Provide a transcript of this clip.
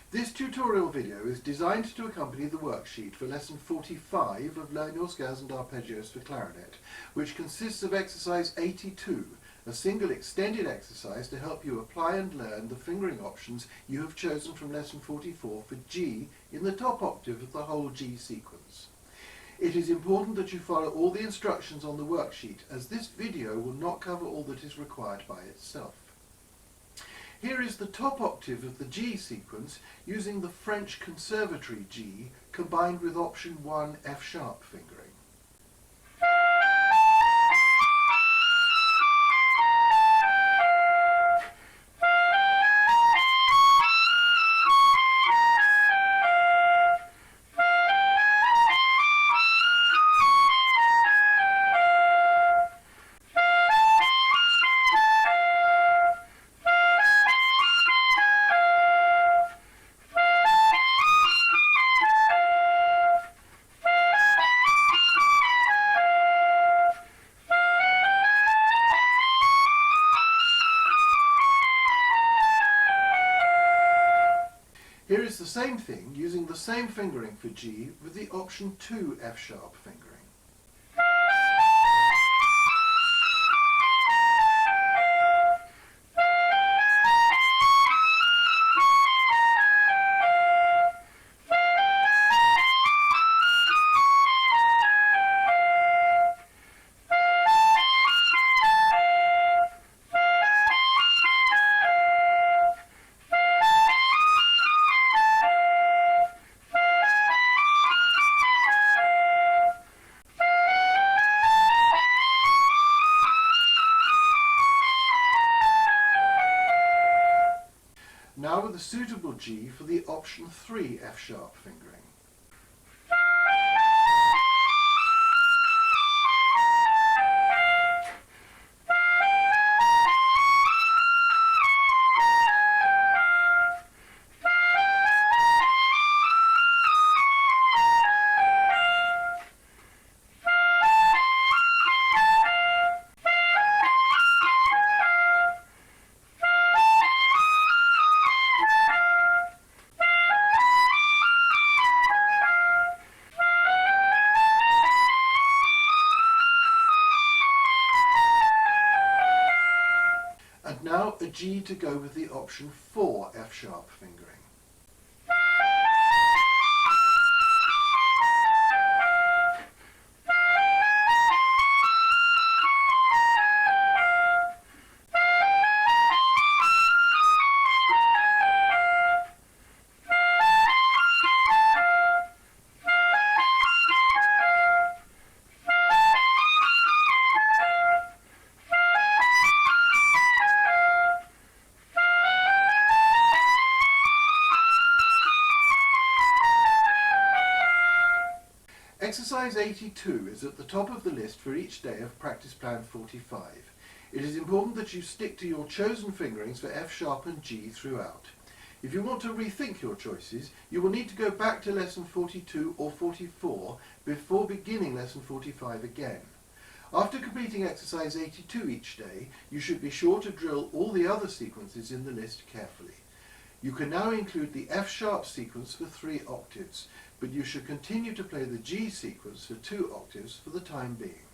This tutorial video is designed to accompany the worksheet for lesson 45 of Learn Your Scales and Arpeggios for Clarinet, which consists of exercise 82, a single extended exercise to help you apply and learn the fingering options you have chosen from lesson 44 for G in the top octave of the whole G sequence. It is important that you follow all the instructions on the worksheet, as this video will not cover all that is required by itself. Here is the top octave of the G sequence using the French Conservatory G combined with option 1 F-sharp fingering. Here is the same thing using the same fingering for G with the option 2 F-sharp fingering. Now with a suitable G for the option 3 F-sharp fingering. And now a G to go with the option 4 F-sharp fingering. Exercise 82 is at the top of the list for each day of Practice Plan 45. It is important that you stick to your chosen fingerings for F-sharp and G throughout. If you want to rethink your choices, you will need to go back to lesson 42 or 44 before beginning lesson 45 again. After completing exercise 82 each day, you should be sure to drill all the other sequences in the list carefully. You can now include the F-sharp sequence for 3 octaves, but you should continue to play the G sequence for 2 octaves for the time being.